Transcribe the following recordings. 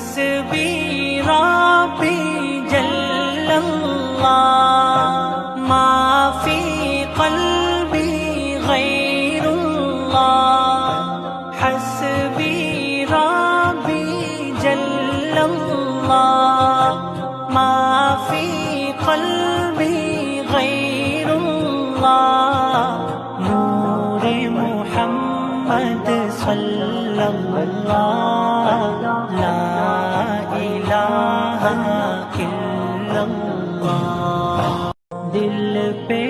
حسبی ربی جل اللہ ما فی قلبی غیر اللہ حسبی ربی جل اللہ ما فی قلبی غیر اللہ نور محمد صلی اللہ لا الہ الا اللہ دل پہ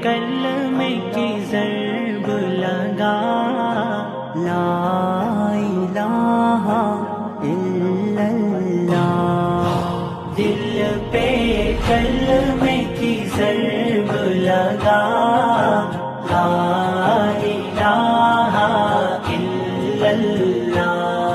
کلمے کی ضرب لگا لا الہ الا اللہ دل پہ کلمے کی ضرب لگا لا الہ الا اللہ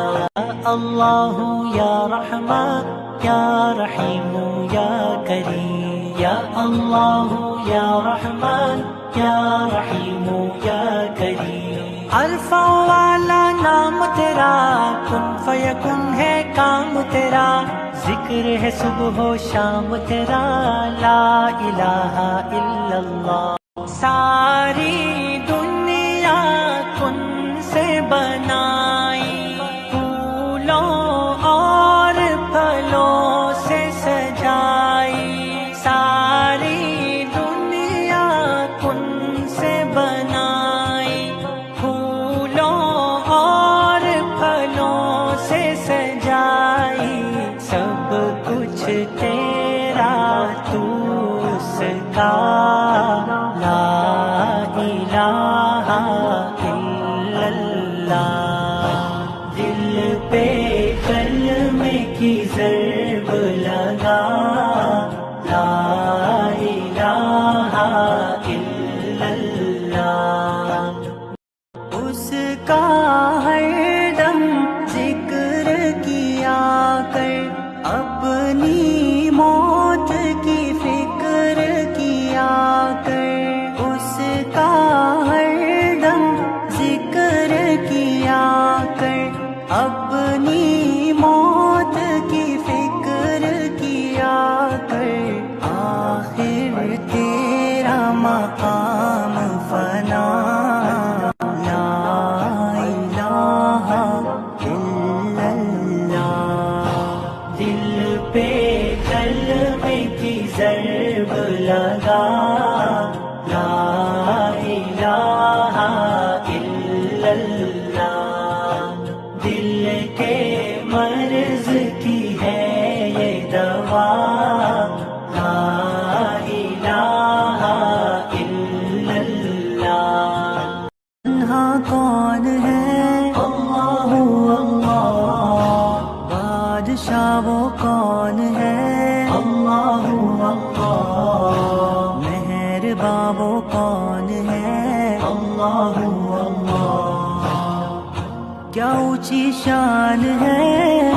اللہ یا رحمن یا رحیم یا کریم یا اللہ یا رحمن یا رحیم یا کریم الفا والا نام تیرا کن فیکن ہے کام تیرا ذکر ہے صبح و شام تیرا لا الہ الا اللہ ساری دنیا کن سے بنائی پھولوں اور پھلوں سے سجائی ساری دنیا کن سے بنائی پھولوں اور پھلوں سے سجائی سب کچھ تیرا تو اس کا لا الہ الا اللہ دل پہ کلمے کی ضرب لگا لا الہ الا اللہ اس کا ہر دم ذکر کیا کر اپنی موت کی فکر کیا کر اس کا ہر دم ذکر کیا کر اپنی موت کی فکر کیا کر آخر تیرا مقام فنا لا الہ الا اللہ دل پہ کلمے کی ضرب لگا لا الہ الا اللہ دل کے مرض کی ہے یہ دوا لا الہ الا اللہ تنہا کون ہے اللہ اللہ بادشاہ وہ کون ہے اللہ اللہ مہرباں وہ کون ہے اللہ اللہ کیا اونچی شان ہے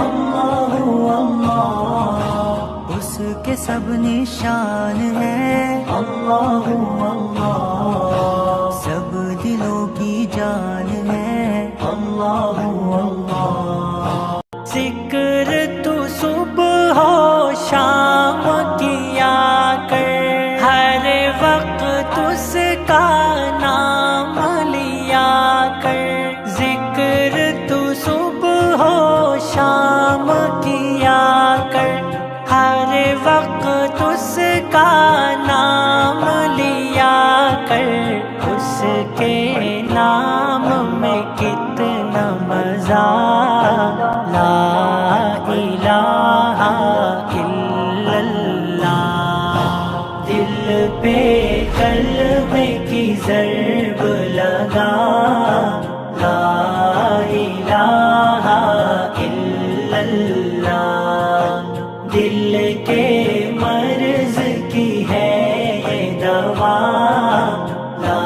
اللہ اللہ اس کے سب نشان ہے اللہ اللہ سب دلوں کی جان ہے اللہ اللہ ذکر تو صبح و شام کیا کر ہر وقت اس کا نام لیا کر ذکر تو صبح و شام کیا کر ہر وقت اس کا نام لیا کر اس کے نام میں کتنا مزہ لا الہ الا اللہ دل پہ کلمے کی ضرب لگا لا الہ الا اللہ دل کے مرض کی ہے یہ دوا لا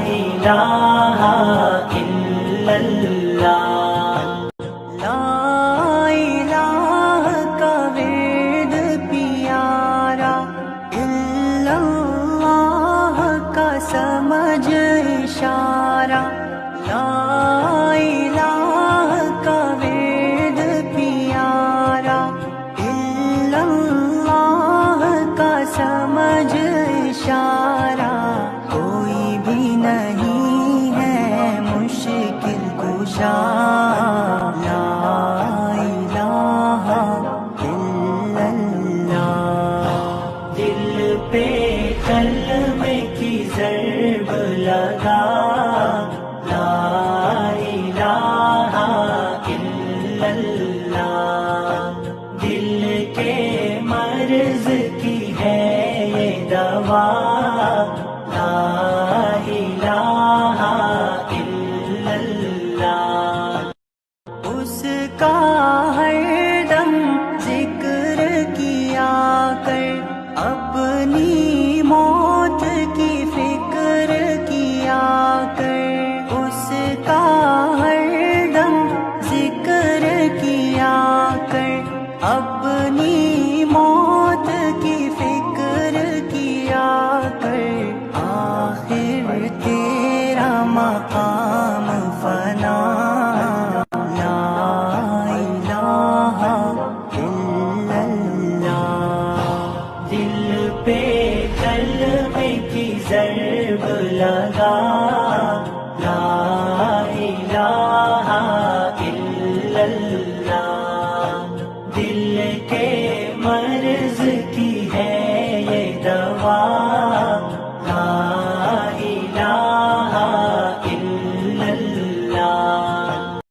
الہ الا اللہ لا الہ کا ورد پیارا الا اللہ کا سمجھ اشارہ لا الہ کا ورد پیارا اپنی موت کی فکر کیا کر، آخر تیرا مقام فنا، لا الہ الا اللہ۔ دل پہ کلمے کی ضرب لگا، لا الہ الا اللہ۔ دل کے مرض کی